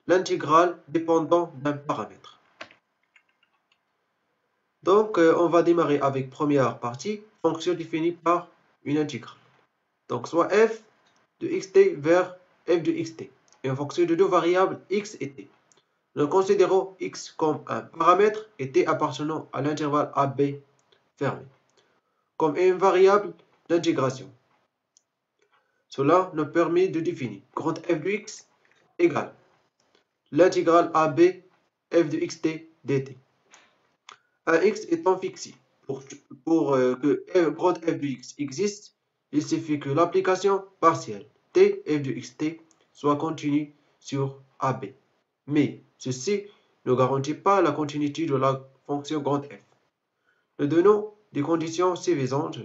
l'intégrale dépendant d'un paramètre. Donc, on va démarrer avec première partie, fonction définie par une intégrale. Donc, soit f de xt vers f de xt, et en fonction de deux variables x et t. Nous considérons x comme un paramètre et t appartenant à l'intervalle AB fermé, comme une variable d'intégration. Cela nous permet de définir grand f de x égale l'intégrale AB f de xt dt. Un x étant fixé. Pour que grand f de x existe, il suffit que l'application partielle t f de xt soit continue sur AB. Mais ceci ne garantit pas la continuité de la fonction grand f. Nous donnons des conditions suffisantes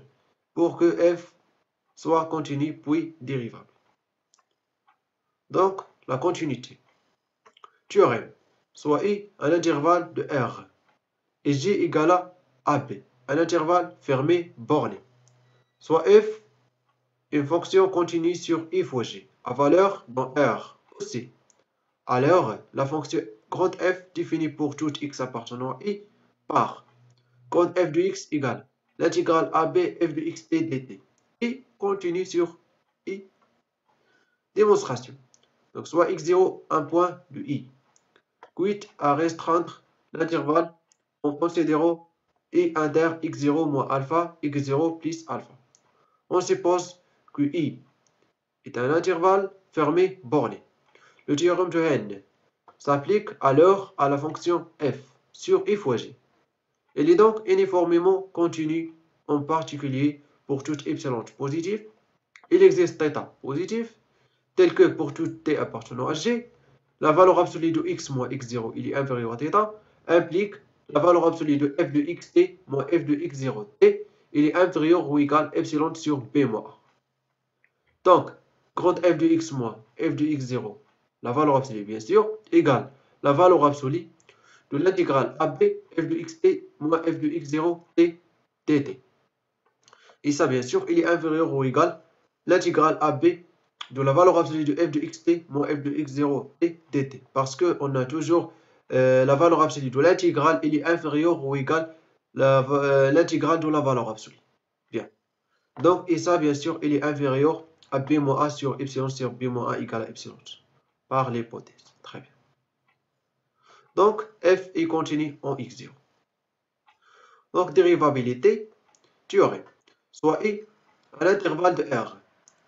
pour que f soit continue puis dérivable. Donc, la continuité. Théorème. Soit i un intervalle de R et j égale à AB, un intervalle fermé borné. Soit f une fonction continue sur i fois j, à valeur dans R aussi. Alors, la fonction grand f définie pour tout x appartenant à i par grand f de x égale l'intégrale AB f de xt dt. I continue sur i. Démonstration. Donc, soit x0 un point de i. Quitte à restreindre l'intervalle en considérant i inter x0 moins alpha, x0 plus alpha. On suppose que i est un intervalle fermé borné. Le théorème de Henn s'applique alors à la fonction f sur i fois j. Elle est donc uniformément continue, en particulier pour tout epsilon positif. Il existe θ positif, tel que pour tout t appartenant à g, la valeur absolue de x moins x0 il est inférieur à θ, implique la valeur absolue de f de xt moins f de x0 t il est inférieur ou égal epsilon sur b moins a. Donc, grand f de x moins f de x0, la valeur absolue bien sûr, égale la valeur absolue de l'intégrale AB f de xt moins f de x0 t dt. Et ça bien sûr, il est inférieur ou égal l'intégrale AB de la valeur absolue de f de xt moins f de x0 t dt. Parce qu'on a toujours la valeur absolue de l'intégrale, il est inférieur ou égal l'intégrale de la valeur absolue. Bien. Donc, et ça bien sûr, il est inférieur à b moins a sur b moins a égale à epsilon. Par l'hypothèse. Très bien. Donc, f est continu en x0. Donc, dérivabilité, théorème. Soit i à l'intervalle de R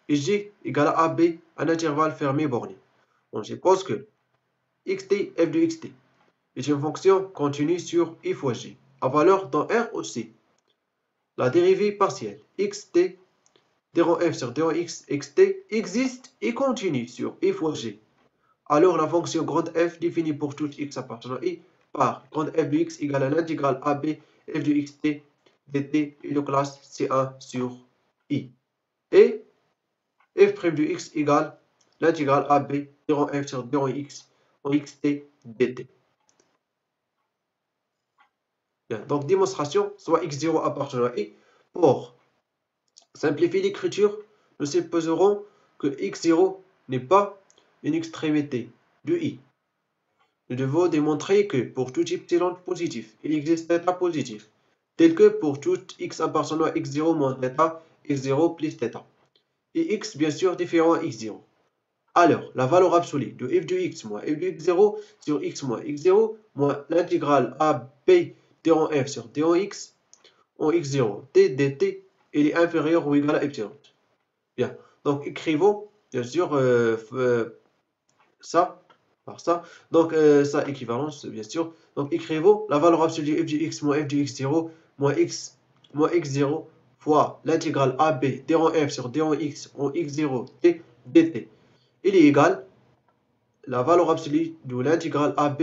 et j égale à AB, un intervalle fermé borné. On suppose que xt f de xt est une fonction continue sur i fois j, à valeur dans R aussi. La dérivée partielle xt d f sur d x xt existe et continue sur i fois j. Alors la fonction grand f définie pour tout x appartenant à i par grand f de x égale à l'intégrale AB f de xt dt et de classe C1 sur i. Et f' de x égale l'intégrale AB f sur x en xt dt. Bien, donc démonstration, soit x0 appartenant à i. Pour simplifier l'écriture, nous supposerons que x0 n'est pas une extrémité de i. Nous devons démontrer que pour tout epsilon positif, il existe θ positif, tel que pour tout x appartenant à x0 moins θ, x0 plus θ. Et x bien sûr différent à x0. Alors, la valeur absolue de f de x moins f de x0 sur x moins x0 moins l'intégrale AB d en f sur d en x en x0 t dt, il est inférieur ou égal à epsilon. Bien, donc écrivons bien sûr ça par ça. Donc ça équivalence bien sûr. Donc écrivons la valeur absolue f de x moins f de x0 moins x0 fois l'intégrale AB d en f sur d en x en x0 t dt. Il est égal la valeur absolue de l'intégrale AB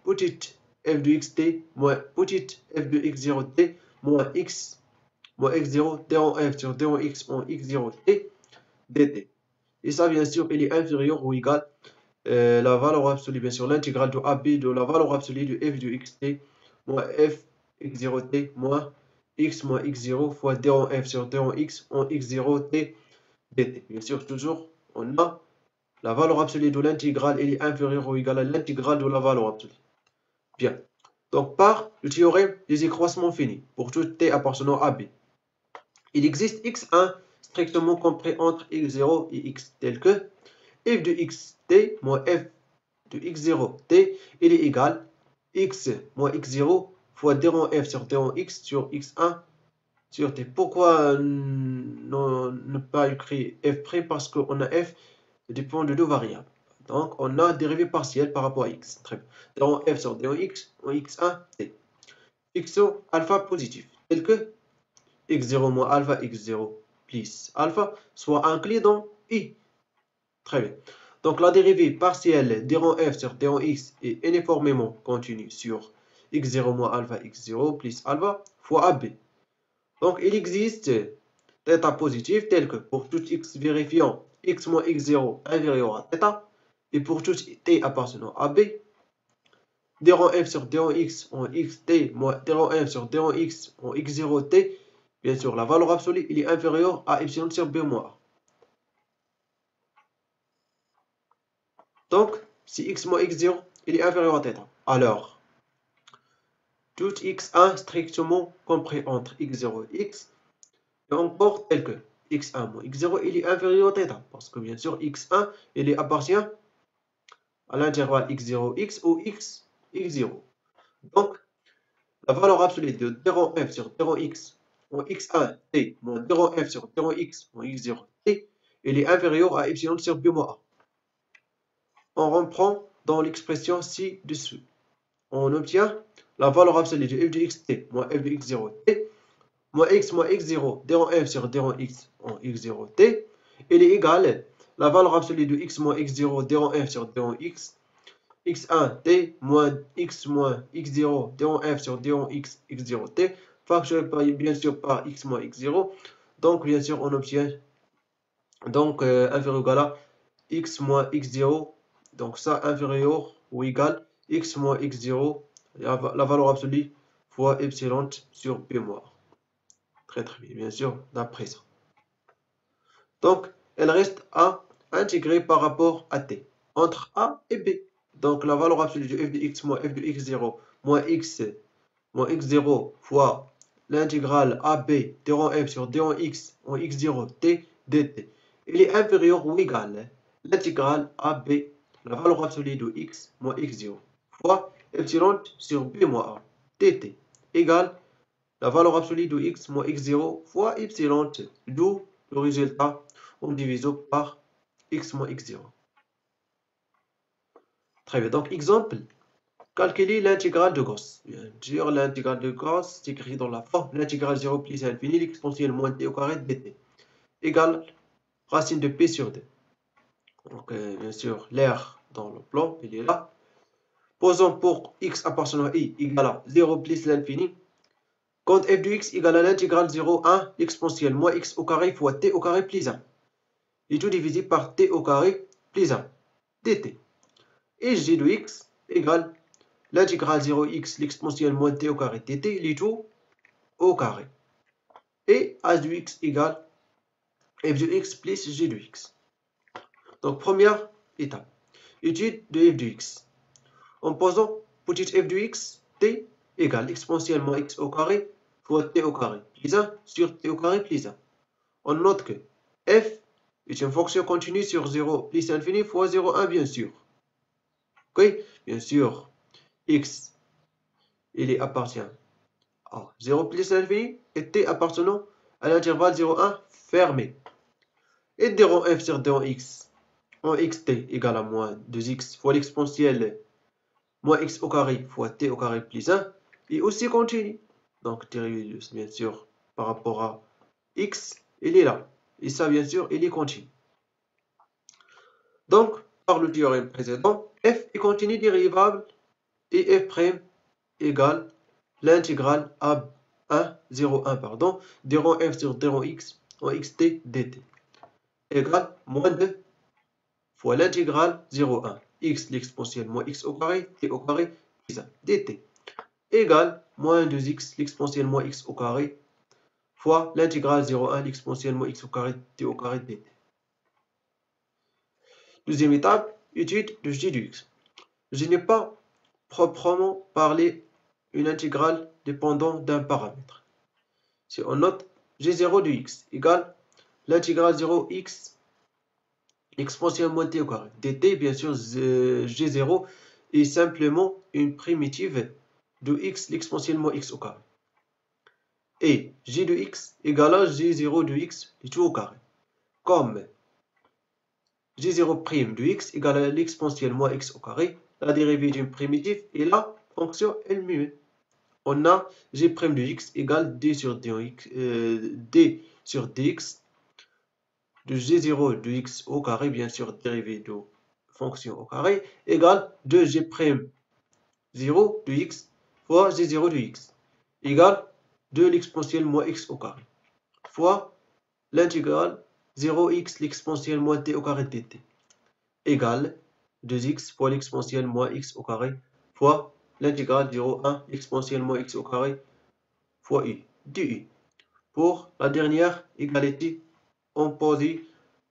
petite f de xt moins petite f de x0 t moins x0 d en f sur d en x en x0 t dt. Et ça bien sûr il est inférieur ou égal la valeur absolue bien sûr l'intégrale de AB de la valeur absolue de f de xt moins f x0 t moins x0 fois d en f sur d en x en x0 t dt. Bien sûr toujours on a la valeur absolue de l'intégrale est inférieure ou égale à l'intégrale de la valeur absolue. Bien. Donc, par le théorème des écroissements finis, pour tout t appartenant à B, il existe x1 strictement compris entre x0 et x, tel que f de xt moins f de x0t, il est égal x moins x0 fois d rond f sur d rond x sur x1 sur t. Pourquoi ne pas écrire f'? Parce qu'on a f dépend de deux variables. Donc, on a dérivé partielle par rapport à x. Très bien. d rond f sur d rond x en x1 t. Fixons alpha positif, tel que x0 moins alpha x0 plus alpha soit inclus dans i. Très bien. Donc la dérivée partielle d rond f sur d rond x est uniformément continue sur x0 moins alpha x0 plus alpha fois ab. Donc il existe θ positif tel que pour tout x vérifiant x moins x0 inférieur à θ et pour tout t appartenant à b, d rond f sur d rond x en xt moins d rond f sur d rond x en x0t, bien sûr la valeur absolue il est inférieure à epsilon sur b moins a. Donc, si x moins x0 il est inférieur à θ, alors tout x1 strictement compris entre x0 et x est encore tel que x1 moins x0 il est inférieur à θ, parce que bien sûr x1 il appartient à l'intervalle x0 x ou x x0. Donc, la valeur absolue de d rond f sur d rond x en x1 t moins d rond f sur d rond x en x0 t, il est inférieur à epsilon sur b moins a. On reprend dans l'expression ci-dessous. On obtient la valeur absolue de f de xt moins f de x0 t moins x0 d rond f sur d rond x en x0 t, il est égal la valeur absolue de x moins x0 d rond f sur d rond x x1 t moins x0 d rond f sur d rond x x0 t factoré bien sûr par x moins x0. Donc bien sûr on obtient donc inférieur ou égal à x moins x0, donc ça inférieur ou égal x moins x0, la valeur absolue fois epsilon sur b moins. Très bien, bien sûr, d'après ça. Donc, elle reste à intégrer par rapport à t, entre a et b. Donc, la valeur absolue de f de x moins f de x0 moins x0 fois l'intégrale ab d rond f sur d rond x en x0 t dt. Il est inférieur ou égal l'intégrale ab, la valeur absolue de x moins x0 fois epsilon sur b moins a dt égale la valeur absolue de x moins x0 fois epsilon, d'où le résultat en divisant par x moins x0. Très bien, donc exemple, calculer l'intégrale de Gauss. Bien sûr, l'intégrale de Gauss c'est écrit dans la forme l'intégrale 0 plus l'infini, l'exponentielle moins t au carré dt égale racine de p sur d. Donc, bien sûr, l'air dans le plan, il est là. Posons pour x appartenant à i égale à 0 plus l'infini. Quand f de x égale à l'intégrale 0, 1, l'exponentielle moins x au carré fois t au carré plus 1. Et tout divisé par t au carré plus 1 dt. Et g de x égale l'intégrale 0x, l'exponentielle moins t au carré dt, les tout au carré. Et h de x égale f de x plus g de x. Donc, première étape, étude de f de x. En posant petite f de x, t égale l'exponentielle moins x au carré fois t au carré plus 1 sur t au carré plus 1. On note que f est une fonction continue sur 0 plus infini fois 0, 1 bien sûr. Ok, bien sûr, x il appartient à 0 plus l'infini et t appartenant à l'intervalle 0, 1 fermé. Et d rond f sur d rond x en xt égale à moins 2x fois l'exponentielle moins x au carré fois t au carré plus 1 est aussi continu. Donc dérivé bien sûr par rapport à x, il est là. Et ça bien sûr, il est continu. Donc, par le théorème précédent, f est continu dérivable et f' égale l'intégrale a1, 0, 1, pardon, d rond f sur d rond x en xt dt égale moins 2 fois l'intégrale 0, 1, x l'exponentielle moins x au carré, t au carré plus 1 dt égale moins 2x l'exponentielle moins x au carré fois l'intégrale 0, 1, l'exponentielle moins x au carré, t au carré dt. Deuxième étape, étude de g de x. Je n'ai pas proprement parlé une intégrale dépendant d'un paramètre. Si on note g0 de x égale l'intégrale 0x exponentielle moins t au carré. dt, bien sûr, g0 est simplement une primitive de x, l'exponentielle moins x au carré. Et g de x égale à g0 de x et tout au carré. Comme g0' de x égale à l'exponentielle moins x au carré, la dérivée d'une primitive et la fonction elle-même. On a g' de x égale d sur dx, d sur dx de g0 de x au carré, bien sûr, dérivée de fonction au carré, égale 2g' 0 de x fois g0 de x, égale 2 l'exponentielle moins x au carré, fois l'intégrale 0x l'exponentielle moins t au carré dt, égale 2x fois l'exponentielle moins x au carré, fois l'intégrale 0,1 l'exponentielle moins x au carré, fois u, du. Pour la dernière égalité, on pose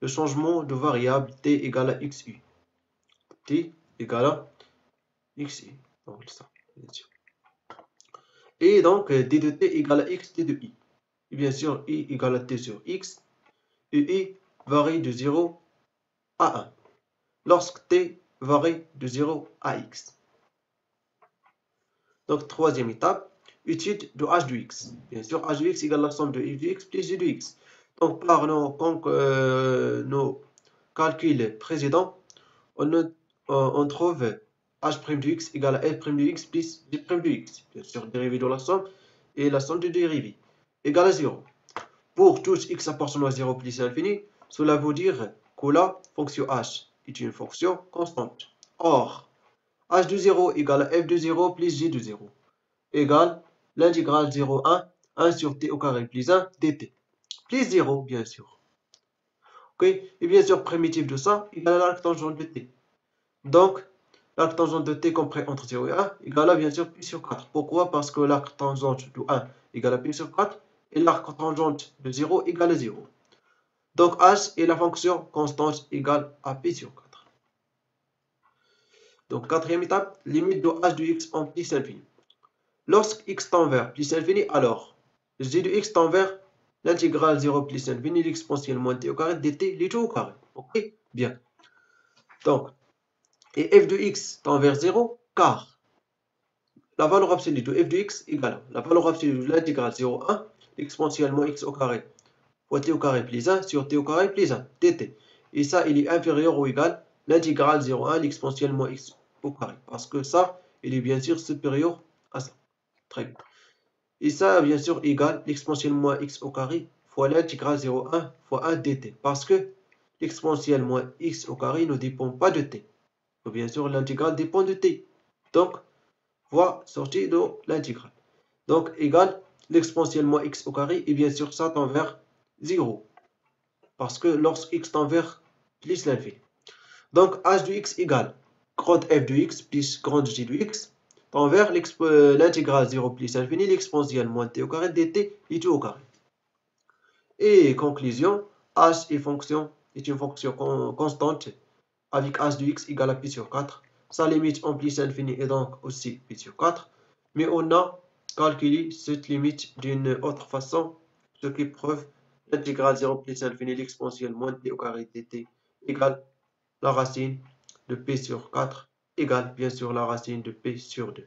le changement de variable t égale à xu. T égale à xu. Donc, ça, bien sûr. Et donc, d de t égale à x, t de i. Et bien sûr, i égale à t sur x. Et i varie de 0 à 1. Lorsque t varie de 0 à x. Donc, troisième étape, étude de h de x. Bien sûr, h de x égale la somme de f de x plus g de x. Donc, par nos calculs précédents, on trouve h' de x égale à f' de x plus g' de x. Bien sûr, dérivée de la somme et la somme de dérivée égale à 0. Pour tous x appartenant à 0 plus l'infini, cela veut dire que la fonction h est une fonction constante. Or, h de 0 égale à f de 0 plus g de 0 égale l'intégrale 0,1 1 sur t au carré plus 1 dt. Plus 0, bien sûr. Okay? Et bien sûr, primitive de ça égale à l'arctangente de t. Donc, l'arctangente de t compris entre 0 et 1 égale à bien sûr pi sur 4. Pourquoi? Parce que l'arctangente de 1 égale à pi sur 4 et l'arctangente de 0 égale à 0. Donc h est la fonction constante égale à pi sur 4. Donc quatrième étape, limite de h de x en plus infini. Lorsque x tend vers plus infini, alors g de x tend vers l'intégrale 0 plus infini, l'exponentielle moins t au carré dt, les tout au carré. Ok? Bien. Donc, et f de x tend vers 0, car la valeur absolue de f de x égale la valeur absolue de l'intégrale 0,1, l'exponentielle moins x au carré fois t au carré plus 1 sur t au carré plus 1, dt. Et ça, il est inférieur ou égal l'intégrale 0,1, l'exponentielle moins x au carré. Parce que ça, il est bien sûr supérieur à ça. Très bien. Et ça, bien sûr, égale l'exponentielle moins x au carré fois l'intégrale 0,1 fois 1 dt. Parce que l'exponentielle moins x au carré ne dépend pas de t. Donc, bien sûr, l'intégrale dépend de t. Donc, voie sortie de l'intégrale. Donc, égale l'exponentielle moins x au carré. Et bien sûr, ça tend vers 0. Parce que lorsque x tend vers plus l'infini. Donc, h de x égale grande f de x plus grande g de x tend vers l'intégrale 0 plus infini, l'exponentielle moins t au carré dt et tout au carré. Et conclusion, h est une fonction constante avec h de x égale à pi sur 4. Sa limite en plus infini est donc aussi pi sur 4. Mais on a calculé cette limite d'une autre façon, ce qui prouve l'intégrale 0 plus infini, l'exponentielle moins t au carré dt égale la racine de p sur 4 égale bien sûr la racine de p sur 2.